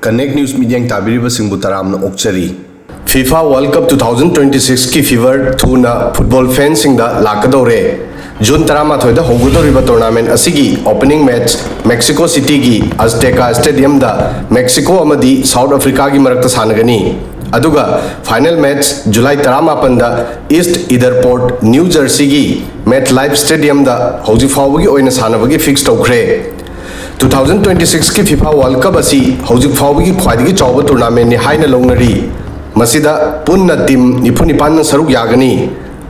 Connect News Media Tabiriba Singbu Taramna Okchari. FIFA World Cup 2026 की fever थूना football fan सिंगदा लाकदौरे जून 13 होगदौरिबा टूर्नामेंट असिगी ओपनिंग मैच मेक्सिको सिटी की अज़टेका स्टेडियम दा मेक्सिको अमदी साउथ अफ्रीका की मरक्ता सानगनी अदुगा फाइनल मैच जुलाई 19 दा ईस्ट इदरपोर्ट न्यू जर्सी की मैच लाइफ स्टेडियम दा हौजी फाउबगी ओइना सानबगी फिक्स तौखरे 2026 की FIFA वर्ल्ड कप असी हौजी फाउबगी ख्वाइदगी चौबा टूर्नामेंट नि हाइना लौनरी मसीदा पुन्ना टीम निफुनिपान सरुक यागनी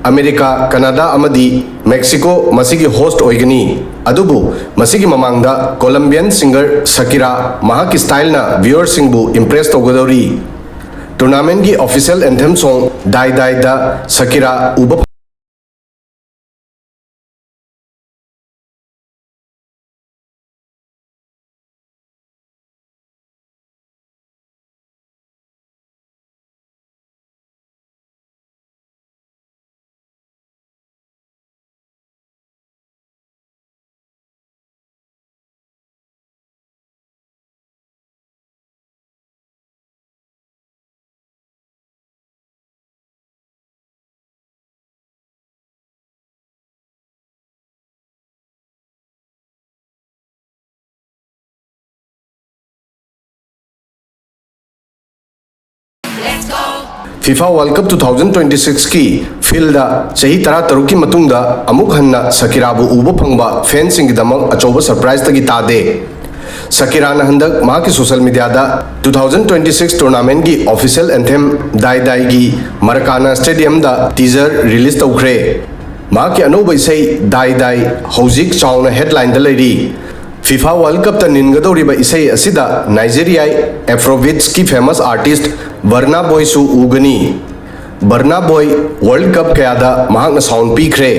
अमेरिका कनाडा अमदी मेक्सिको मसीगी होस्ट ओइगनी अदुबु मसीगी ममांगदा कोलंबियन सिंगर शकीरा महाकी स्टाइल ना व्यूअर सिंगबु इंप्रेस तौगदौरी टूर्नामेंट की ऑफिशियल एंथम सॉन्ग डाई डाई दा शकीरा उब FIFA वर्ल्ड कप 2026 की फील्ड चाही 13 की मतुंगदा अमुक हन्ना शकीराबु उब फंगबा फैन सिंगदमक अचौबा सरप्राइज तगी तादे शकीराना हंदक मा की सोशल मीडिया दा 2026 टूर्नामेंट की ऑफिशियल एंथम दाई दाई की मरकाना स्टेडियम दा टीजर रिलीज तौखरे मा की अनौब इसै दाई दाई हौजिक चाउना हेडलाइन दा लेरी FIFA वर्ल्ड कप ता निनगदौरिबा इसै असिदा नाइजेरिया एफ्रोबीट्स की फेमस आर्टिस्ट बर्ना बॉय सु उगनी बर्ना बॉय वर्ल्ड कप कयादा महांगना साउंड पीखरे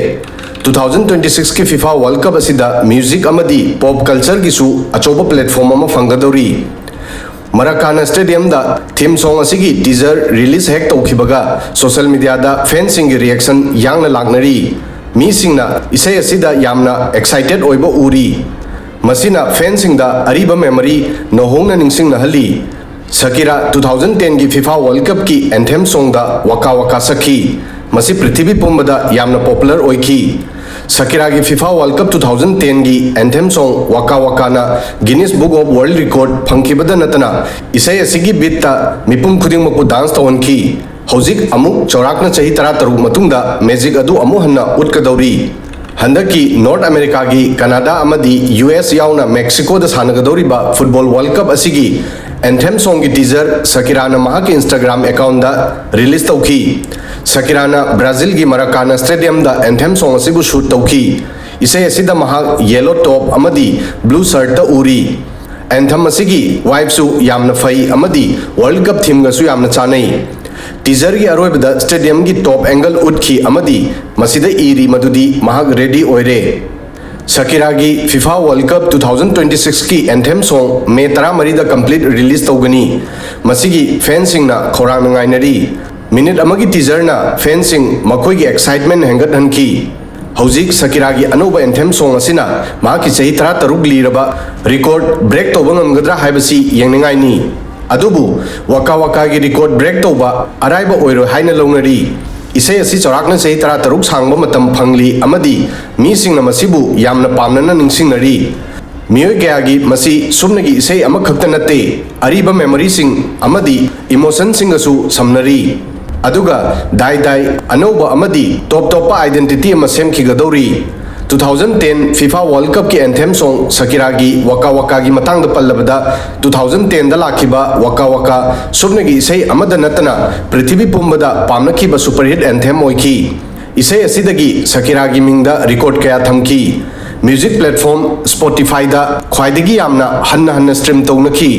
2026 की FIFA वर्ल्ड कप असिदा म्यूजिक अमदी पॉप कल्चर की सु अचौबा प्लेटफॉर्म अमा फंगदौरी मराकाना स्टेडियम दा थीम सॉन्ग असिगी टीजर रिलीज हेक तौखिबगा सोशल मीडिया दा फैन सिंग रिएक्शन यांगना लागनरी मी सिंगना इसै असिदा यामना एक्साइटेड ओइबा उरी मसीना फैन सिंगदा अरीबा मेमोरी नहोंगना निंगसिंग नहली शकीरा 2010 की FIFA वर्ल्ड कप की एंथेम सॉन्ग दा वका वका सखी मसी पृथ्वी पुंबदा यामना पॉपुलर ओइखी शकीरा की FIFA वर्ल्ड कप 2010 की एंथेम सॉन्ग वका वका ना Guinness book of world record फंखिबदा नतना इसै असिगी बीट ता मिपुम खुदिंगमकु डांस तौनखी हौजिक अमुक चौराकना चाही 13 मतुंगदा मैजिक अदु अमु हन्ना उटकदौरी हंदकी नॉर्थ अमेरिका की कनाडा अमदी US याउना मेक्सिको दा सानगदौरिबा फुटबॉल वर्ल्ड कप असिगी एंथेम सॉन्ग की टीजर शकीराना महाकी इंस्टाग्राम अकाउंट दा रिलीज तौखी शकीराना ब्राजील की मराकाना स्टेडियम दा एंथेम सॉन्ग असिबु शूट तौखी इसै असिदा महा येलो टॉप अमदी ब्लू शर्ट दा उरी एंथम असिगी वाइब्सु यामना फई अमदी वर्ल्ड कप थीम गसु यामना चानै टीजर की अरोइबदा स्टेडियम की टॉप एंगल उठखी अमदी मसीदा इरी मदुदी महाग रेडी ओइरे शकीरा की FIFA वर्ल्ड कप 2026 की एंथेम सॉन्ग मे 13 दा कंप्लीट रिलीज तौगनी मसीगी फैन सिंगना खौरांग नाइनरी मिनिट अमगी टीजर ना फैन सिंग मखोई की एक्साइटमेंट हेंगत हनखी हौजिक शकीरा की अनौबा एंथेम सॉन्ग असिना महाकी चाही 13 लीरबा रिकॉर्ड ब्रेक तौबा ngamgadra हाइबसी येंगनिंगाइनी अदुबु वका वका की रिकॉर्ड ब्रेक तौबा अराइबा ओइरो हाइना लौनरी इसै असि चौराकना चाही 13 सांगबा मतम फंगली अमदी मी सिंगना मसिबु यामना पामनना निंगसिंगनरी मियोय कयागी मसी सुमनगी इसै अमखक्त नते अरीबा मेमोरी सिंग अमदी इमोशन सिंगसु समनरी अदुगा दाई दाई अनौबा अमदी टॉप टॉप आइडेंटिटी अमा सेमखिगदौरी 2010 FIFA वर्ल्ड कप की एंथेम सॉन्ग शकीरा की वका वका की मतंग पल्लबदा 2010 दा लाखिबा वका वका सुबनगी इसै अमद नतना पृथ्वी पुंबदा पामनखिबा सुपरहिट एंथेम ओइखी इसै असिदगी शकीरा की मिंगदा रिकॉर्ड कया थमखी म्यूजिक प्लेटफॉर्म स्पॉटिफाई दा ख्वाइदगी यामना हन्ना हन्ना stream तौनखी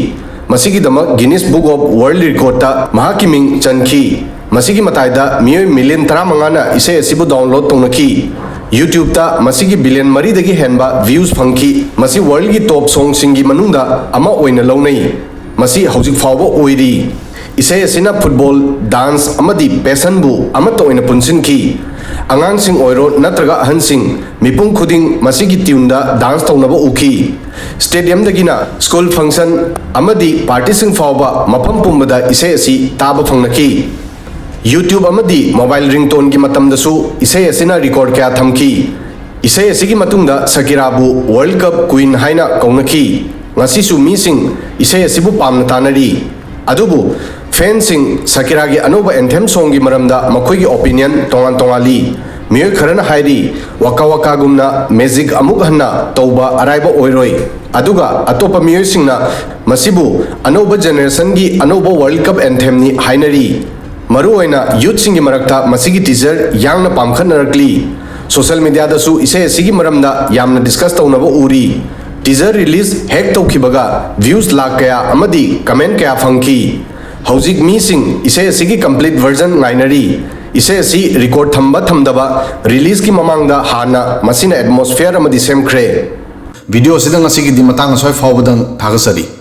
मसीगी Damak Guinness book of world record ता महाकी मिंग चनखी मसीगी मताइदा मियोय मिलियन 15 ना इसै असिबु डाउनलोड तौनखी YouTube ता मसीगी बिलियन मरीदगी हेनबा व्यूज फंखी मसी वर्ल्ड की टॉप सॉन्ग सिंगी मनुंदा अमा ओइना लौनै मसी हौजिक फावबा ओइरी इसै असिना फुटबॉल डांस अमदी पैशन बु अमत ओइना पुनसिनखी angangsing oiro natraga ahansing mipung khuding masigi tune dance taunaba uki stadium dagina school function amadi party sing fawba mafam pumbada ise asi taba phangnaki YouTube amadi mobile ringtone gi matamdasu ise asina record kya thamki ise asigi matungda Shakira bu World Cup Queen haina kaunaki ngasi su mising ise asibu pamna tanari adubu fencing Shakira gi anoba anthem song gi maramda makhoi gi opinion tongan tongali miyo kharana hairi waka waka gumna magic amuk hanna toba araiba oiroi aduga atopa miyo singna masibu anoba generation gi anoba World Cup anthem ni hainari maruoina youth singi marakta masigi teaser yangna pamkhanarkli social media dasu ise sigi maramda yamna discuss taunaba uri teaser release hek tawkibaga views lakh kaya amadi comment kaya phangki hojik mi sing ise sigi complete version ngainari ise si record thamba thamdaba release ki mamangda hana masina atmosphere amadi semkhre video sidang asigi di matang asoi fawbadang thagasari